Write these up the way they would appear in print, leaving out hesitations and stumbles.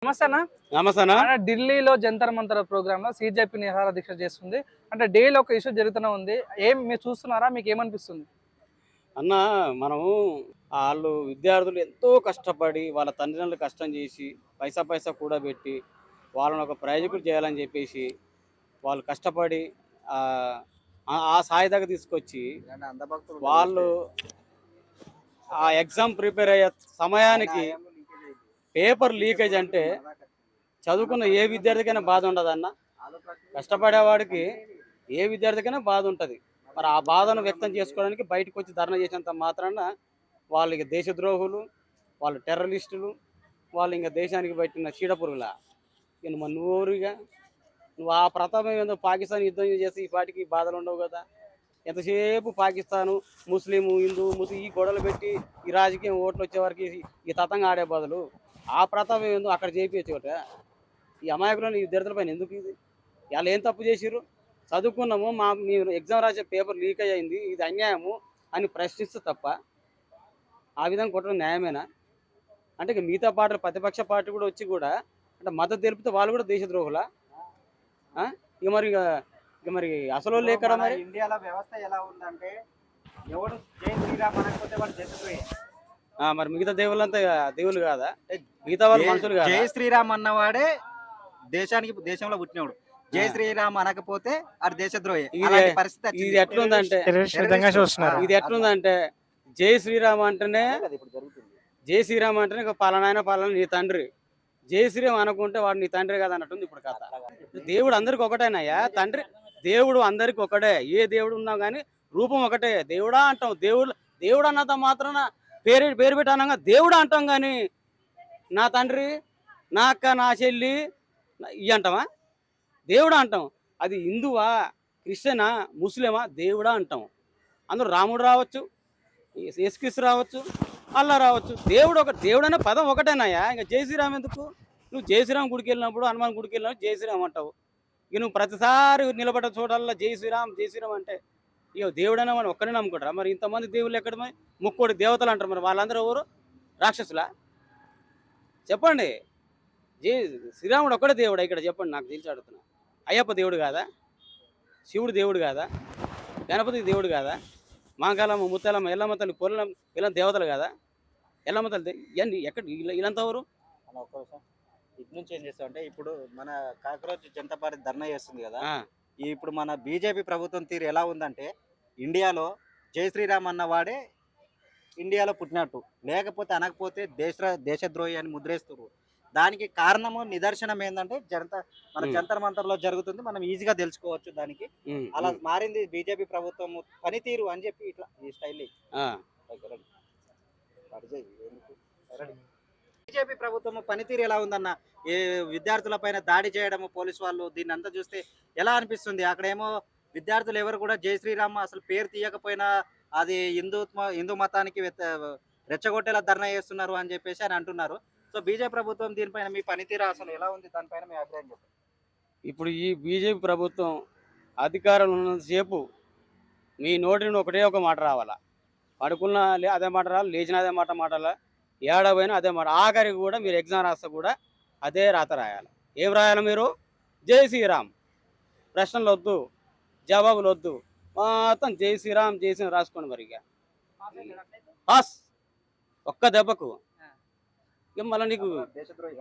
నమస్తేనా. నమస్తేనా. ఢిల్లీలో జంతర్ మంతర్ ప్రోగ్రామ్ లో సిజేపీ నిరాహార దీక్ష చేస్తుంది. అంటే డైలీ ఒక ఇష్యూ జరుగుతూనే ఉంది. ఏం మీరు చూస్తున్నారా? మీకు ఏమనిపిస్తుంది? అన్న, మనము వాళ్ళు విద్యార్థులు ఎంతో కష్టపడి వాళ్ళ తల్లిదండ్రులు కష్టం చేసి పైసా కూడబెట్టి వాళ్ళని ఒక ప్రయోజకులు చేయాలని చెప్పేసి వాళ్ళు కష్టపడి ఆ స్థాయి దాకా తీసుకొచ్చి వాళ్ళు ఆ ఎగ్జామ్ ప్రిపేర్ అయ్యే సమయానికి పేపర్ లీకేజ్ అంటే చదువుకున్న ఏ విద్యార్థికైనా బాధ ఉండదు అన్న. కష్టపడేవాడికి ఏ విద్యార్థికైనా బాధ ఉంటుంది. మరి ఆ బాధను వ్యక్తం చేసుకోవడానికి బయటకు వచ్చి ధర్నా చేసినంత మాత్రాన వాళ్ళు ఇక దేశద్రోహులు, వాళ్ళు టెర్రరిస్టులు, వాళ్ళు ఇంకా దేశానికి పట్టిన చీడపురుగులా. ఇక నువ్వు ఆ ప్రతాపం ఏందో పాకిస్తాన్ యుద్ధం చేసి ఈ పాటికి బాధలు ఉండవు కదా. ఎంతసేపు పాకిస్తాను ముస్లిము హిందూ ఈ గొడవలు పెట్టి ఈ రాజకీయం ఓట్లు వచ్చే వరకు ఈ తతంగా ఆడే బదులు ఆ ప్రతాపం ఏందో అక్కడ చేయించోట ఈ అమాయకులను ఈ విద్యార్థుల పైన ఎందుకు ఇది? వాళ్ళు ఏం తప్పు చేసిర్రు? చదువుకున్నాము, మేము ఎగ్జామ్ రాసే పేపర్ లీక్ అయ్యింది, ఇది అన్యాయము అని ప్రశ్నిస్తే తప్ప ఆ విధంగా కొట్టడం న్యాయమేనా? అంటే ఇక మిగతా పార్టీలు ప్రతిపక్ష పార్టీ కూడా వచ్చి కూడా అంటే మద్దతు తెలిపితే వాళ్ళు కూడా దేశద్రోహులా? ఇక మరి అసలు లేకరా? మరి ఇండియాలో వ్యవస్థ ఎలా ఉందంటే ఎవడు జై శ్రీరామ్ అనకపోతే వాడు దేశద్రోహి. మరి మిగతా దేవుళ్ళంతా దేవుళ్ళు కాదా? మిగతా వాళ్ళు మనుషులు కాదా? జై శ్రీరామ్ అన్నవాడే దేశంలో పుట్టినవాడు. జై శ్రీరామ్ అనకపోతే అది దేశద్రోహి. ఇది ఎట్లుందంటే జై శ్రీరామ్ అంటేనే పలానా నీ తండ్రి, జై శ్రీరామ్ అనుకుంటే వాడు నీ తండ్రి కదా అన్నట్టుంది ఇప్పుడు కథ. దేవుడు అందరికి ఒకటేనయ్యా. తండ్రి దేవుడు అందరికి ఒకటే. ఏ దేవుడు ఉన్నా కానీ రూపం ఒకటే. దేవుడా అంటాం. దేవుడు అన్నంత మాత్రాన పేరు పెట్టి అన్నాగా దేవుడు అంటాం, కానీ నా తండ్రి, నా అక్క, నా చెల్లి ఇవి అంటామా? దేవుడా అంటాం. అది హిందువా, క్రిస్టియనా, ముస్లిమా, దేవుడా అంటాం. అందులో రాముడు రావచ్చు, యేసుక్రీస్తు రావచ్చు, అల్లా రావచ్చు. దేవుడు అనే పదం ఒకటేనాయా. ఇంకా జై శ్రీరామ్ ఎందుకు? నువ్వు జై శ్రీరామ్ గుడికి వెళ్ళినప్పుడు, హనుమాన్ గుడికి వెళ్ళినప్పుడు జై శ్రీరామ్ అంటావు. ఇక నువ్వు ప్రతిసారి నిలబడ్డ చోటల్లా జై శ్రీరామ్ అంటే ఇక దేవుడైనా మనం ఒక్కడే నమ్ముకుంటారా? మరి ఇంతమంది దేవుళ్ళు ఎక్కడ? ముక్కోటి దేవతలు అంటారు. మరి వాళ్ళందరూ ఎవరు? రాక్షసులా? చెప్పండి. జై శ్రీరాముడు ఒక్కడే దేవుడా ఇక్కడ? చెప్పండి, నాకు తెలిసి అడుగుతున్నా. అయ్యప్ప దేవుడు కాదా? శివుడు దేవుడు కాదా? గణపతి దేవుడు కాదా? మాంకాలమ్మ, ముత్తాలమ్మ, ఎల్లమ్మ తల్లి, పొల్లమ్మ ఇలా దేవతలు కాదా? ఎల్లమ్మ తల్లి ఇవన్నీ ఎక్కడ? వీళ్ళంతా ఎవరు? ఇటు నుంచి ఏం చేస్తామంటే ఇప్పుడు మన కాకరోజు జనతా పార్టీ ధర్నా చేస్తుంది కదా. ఇప్పుడు మన బీజేపీ ప్రభుత్వం తీరు ఎలా ఉందంటే ఇండియాలో జై శ్రీరామ్ అన్నవాడే ఇండియాలో పుట్టినట్టు, లేకపోతే అనకపోతే దేశద్రోహి అని ముద్రేస్తారు. దానికి కారణము నిదర్శనం ఏంటంటే మన జంతర్ మంతర్ లో జరుగుతుంది. మనం ఈజీగా తెలుసుకోవచ్చు. దానికి అలా మారింది బీజేపీ ప్రభుత్వం పనితీరు అని చెప్పి ఇట్లా ఈ స్టైల్. బీజేపీ ప్రభుత్వం పనితీరు ఎలా ఉందన్న? ఏ విద్యార్థుల పైన దాడి చేయడము పోలీసు వాళ్ళు, దీన్ని అంతా చూస్తే ఎలా అనిపిస్తుంది? అక్కడేమో విద్యార్థులు ఎవరు కూడా జై శ్రీరామ్ అసలు పేరు తీయకపోయినా అది హిందూ మతానికి రెచ్చగొట్టేలా ధర్నా చేస్తున్నారు అని చెప్పేసి అని అంటున్నారు. సో బీజేపీ ప్రభుత్వం దీనిపైన మీ పనితీరు అసలు ఎలా ఉంది? దానిపైన మీ అభిప్రాయం చెప్పండి. ఇప్పుడు ఈ బీజేపీ ప్రభుత్వం అధికారంలో ఉన్నంతసేపు మీ నోటి నుండి ఒకటే ఒక మాట రావాలా. పడుకున్నా అదే మాట రావాలి, లేచిన అదే మాటాలా, ఏడవైనా అదే మాట. ఆఖరికి కూడా మీరు ఎగ్జామ్ రాస్తే కూడా అదే రాత రాయాలి. ఏం రాయాలి మీరు? జై శ్రీరామ్. ప్రశ్నలు వద్దు, జవాబులు వద్దు, మొత్తం జై శ్రీరామ్ రాసుకోండి. మరి ఇక పాస్ ఒక్క దెబ్బకు. మళ్ళీ నీకు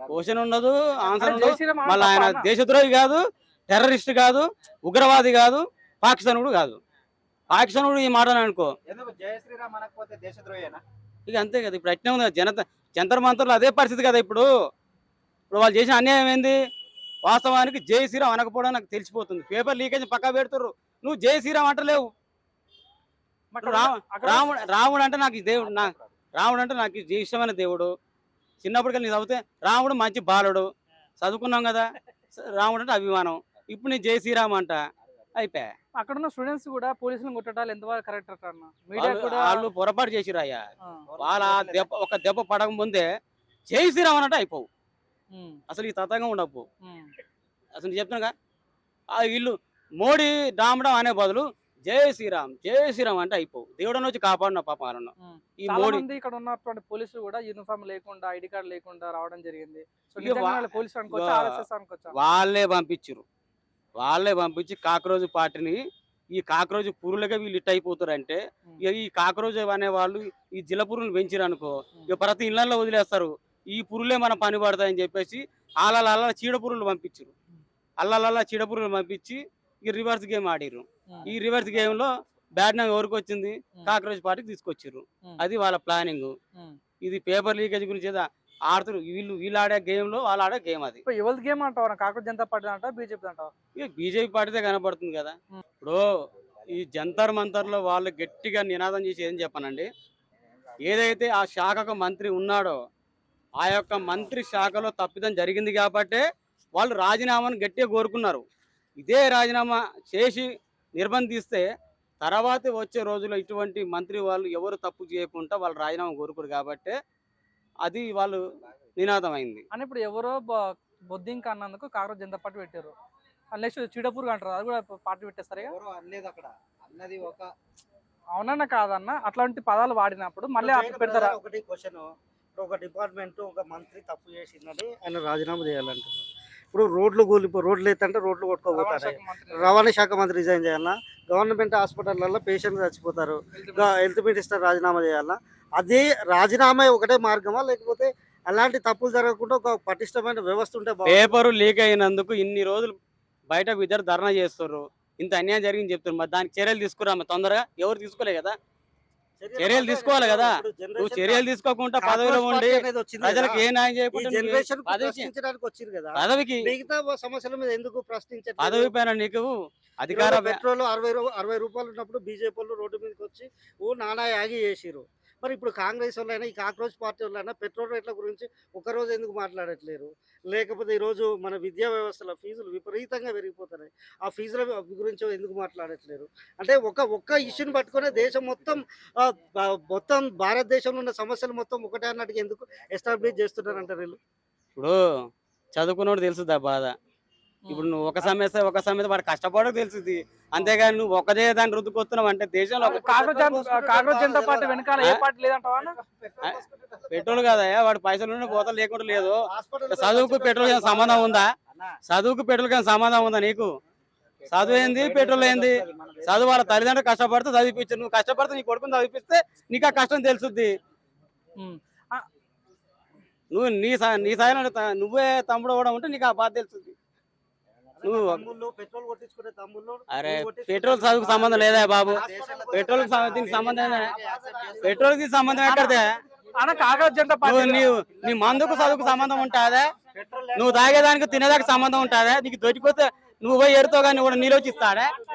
క్వశ్చన్ ఉండదు, ఆన్సర్ ఉండదు. మళ్ళీ ఆయన దేశద్రోహి కాదు, టెర్రరిస్ట్ కాదు, ఉగ్రవాది కాదు, పాకిస్తానుడు కాదు. పాకిస్తానుడు ఈ మాట అనుకో, జై శ్రీరామ్ అనకపోతే దేశద్రోహేనా? ఇక అంతే కదా. ఇప్పుడు అట్నే ఉంది జంతర్ మంతర్లో అదే పరిస్థితి కదా. ఇప్పుడు వాళ్ళు చేసిన అన్యాయం ఏంది? వాస్తవానికి జై శ్రీరామ్ అనకపోవడం నాకు తెలిసిపోతుంది. పేపర్ లీకేజ్ పక్కా పెడుతుర్రు, నువ్వు జై శ్రీరామ్ అంటలేవు. రాముడు అంటే నాకు దేవుడు, రాముడు అంటే నాకు ఇష్టమైన దేవుడు. చిన్నప్పటికెళ్ళి నీ చదివితే రాముడు మంచి బాలుడు, చదువుకున్నాం కదా. రాముడు అంటే అభిమానం. ఇప్పుడు నీ జై శ్రీరామ్ అంట అయిపోయా. అక్కడ ఉన్న స్టూడెంట్స్ కూడా పోలీసులను కొట్టడాలు ఎంతవరకు కరెక్ట్ అన్న? వాళ్ళు పొరపాటు చేసిరు అయ్యా. వాళ్ళ ఒక దెబ్బ పడక ముందే జై శ్రీరామ్ అన్నట్టు అయిపోవు. అసలు ఈ తతంగా ఉండవు. అసలు చెప్తున్నాగా వీళ్ళు మోడీ డామడం అనే బదులు జై శ్రీరామ్ అంటే అయిపోవు. దేవుడని వచ్చి కాపాడిన పాపం వాళ్ళను. ఈ చాలా మోడీ మంది ఇక్కడ ఉన్నటువంటి పోలీసులు కూడా యూనిఫామ్ లేకుండా ఐడి కార్డు లేకుండా రావడం జరిగింది. సో ఇక నిజంగా వా- వాళ్ళు పోలీసులు అనుకోవచ్చా, ఇక ఆర్ఎస్ఎస్ అనుకోవచ్చా? వాళ్ళే పంపించి కాక్రోజ్ పార్టీని ఈ కాక్రోజ్ పురులకే వీళ్ళు ఇట్ అయిపోతారంటే ఇక ఈ కాక్రోజ్ అనే వాళ్ళు ఈ జిల్ల పురుగులు పెంచిరు అనుకో ఇక ప్రతి ఇళ్లలో వదిలేస్తారు. ఈ పురులే మన పని పడతాయని చెప్పేసి అల్ల చీడ పురుగులు పంపించారు. అల్ల చీడ పురుగులు పంపించి ఇక రివర్స్ గేమ్ ఆడిర్రు. ఈ రివర్స్ గేమ్ లో బ్యాడ్ నేమ్ ఎవరికి వచ్చింది? కాక్రోజ్ పార్టీకి తీసుకొచ్చారు. అది వాళ్ళ ప్లానింగ్. ఇది పేపర్ లీకేజ్ గురించి ఆడుతారు. వీళ్ళు ఆడే గేమ్ లో వాళ్ళు ఆడే గేమ్ అది. ఇప్పుడు ఎవరి గేమ్ అంటావు? కాంగ్రెస్ జనతా పార్టీ అంటావు, బీజేపీ అంటావు? ఇక బీజేపీ పార్టీదే కనపడుతుంది కదా. ఇప్పుడు ఈ జంతర్ మంతర్ లో వాళ్ళు గట్టిగా నినాదం చేసి ఏం చెప్పానండి, ఏదైతే ఆ శాఖకు మంత్రి ఉన్నాడో ఆ యొక్క మంత్రి శాఖలో తప్పిదం జరిగింది కాబట్టే వాళ్ళు రాజీనామాను గట్టిగా కోరుకున్నారు. ఇదే రాజీనామా చేసి నిర్బంధిస్తే తర్వాత వచ్చే రోజుల్లో ఇటువంటి మంత్రి వాళ్ళు ఎవరు తప్పు చేయకుండా వాళ్ళు రాజీనామా కోరుకోరు కాబట్టి అది వాళ్ళు నినాదం అయింది. అని ఇప్పుడు ఎవరో బొద్దింక అన్నందుకు కాంగ్రెస్ జనతా పార్టీ పెట్టారు. నెక్స్ట్ చీడపూరుగా అంటారు, అది కూడా పార్టీ పెట్టేస్తారు. అన్నది ఒక అవునన్నా కాదన్న అట్లాంటి పదాలు వాడినప్పుడు మళ్ళీ అట్లా పెడతారా? ఒకటి క్వశ్చన్, ఒక డిపార్ట్మెంట్ ఒక మంత్రి తప్పు చేసిందని ఆయన రాజీనామా చేయాలంటున్నారు. ఇప్పుడు రోడ్లు ఎత్తంటే రోడ్లు కొట్టుకోపోతారు. రవాణా శాఖ మంత్రి రిజైన్ చేయాలన్నా, గవర్నమెంట్ హాస్పిటల్లో పేషెంట్లు చచ్చిపోతారు, హెల్త్ మినిస్టర్ రాజీనామా చేయాలన్నా, అదే రాజీనామా ఒకటే మార్గమా, లేకపోతే అలాంటి తప్పులు జరగకుండా ఒక పటిష్టమైన వ్యవస్థ ఉంటే పేపరు లీక్ అయినందుకు ఇన్ని రోజులు బయట ఇద్దరు ధర్నా చేస్తారు, ఇంత అన్యాయం జరిగింది చెప్తారు. మరి దానికి చర్యలు తీసుకురామా తొందరగా? ఎవరు తీసుకోలే కదా, చర్యలు తీసుకోవాలి కదా. నువ్వు చర్యలు తీసుకోకుండా పదవిలో ఉండి ప్రజలకు ఏ న్యాయం చేయకుండా పదవికి మిగతా సమస్యల మీద ఎందుకు ప్రశ్నించారు? పదవి పైన నీకు అధికార పెట్రోల్ 60 రూపాయలు ఉన్నప్పుడు బీజేపీ వాళ్ళు రోడ్డు మీదకి వచ్చి నానా యాగి చేసిరు. మరి ఇప్పుడు కాంగ్రెస్ వాళ్ళైనా ఈ కాక్రోచ్ పార్టీ వాళ్ళైనా పెట్రోల్ రేట్ల గురించి ఒకరోజు ఎందుకు మాట్లాడట్లేరు? లేకపోతే ఈరోజు మన విద్యా వ్యవస్థలో ఫీజులు విపరీతంగా పెరిగిపోతున్నాయి, ఆ ఫీజుల గురించి ఎందుకు మాట్లాడట్లేరు? అంటే ఒక్క ఇష్యూని పట్టుకునే దేశం మొత్తం భారతదేశంలో ఉన్న సమస్యలు మొత్తం ఒకటే అన్నట్టుగా ఎందుకు ఎస్టాబ్లిష్ చేస్తున్నారంటారు వీళ్ళు? ఇప్పుడు చదువుకున్నోడు తెలుసుదా బాధ. ఇప్పుడు నువ్వు ఒక సమస్య వాడు కష్టపడకు తెలుసుది, అంతేగాని నువ్వు ఒకదే దాన్ని రుద్దుకొస్తున్నావు అంటే దేశంలో కాంగ్రెస్ జనతా పార్టీ వెనకాల ఏ పార్టీ లేదంటావా? పెట్రోల్ కదా, వాడు పైసలు పోతా లేకుండా లేదు. చదువుకు పెట్రోల్ సంబంధం ఉందా? చదువుకు పెట్రోల్ సంబంధం ఉందా నీకు? చదువు ఏంది, పెట్రోల్ ఏంది? చదువు వాళ్ళ తల్లిదండ్రులు కష్టపడితే చదివిపించు, నువ్వు కష్టపడితే నీ కొడుకుని చదివిపిస్తే నీకు ఆ కష్టం తెలుసుద్ది. నువ్వు నీ స్థాయిలో నువ్వే తమ్ముడు కూడా ఉంటే నీకు ఆ బాధ తెలుస్తుంది. నువ్వు అరే పెట్రోల్ చదువుకు సంబంధం లేదా బాబు? పెట్రోల్ దీనికి సంబంధం, పెట్రోల్ కి సంబంధం ఎక్కడిదే? కాంగ్రెస్ జనతా పార్టీ నీ మందుకు చదువుకు సంబంధం ఉంటుందా? నువ్వు తాగేదానికి తినేదానికి సంబంధం ఉంటుందా? నీకు దొరికిపోతే నువ్వు పోయి ఎడుతో కానీ కూడా నీళ్ళు వచ్చి ఇస్తాడా?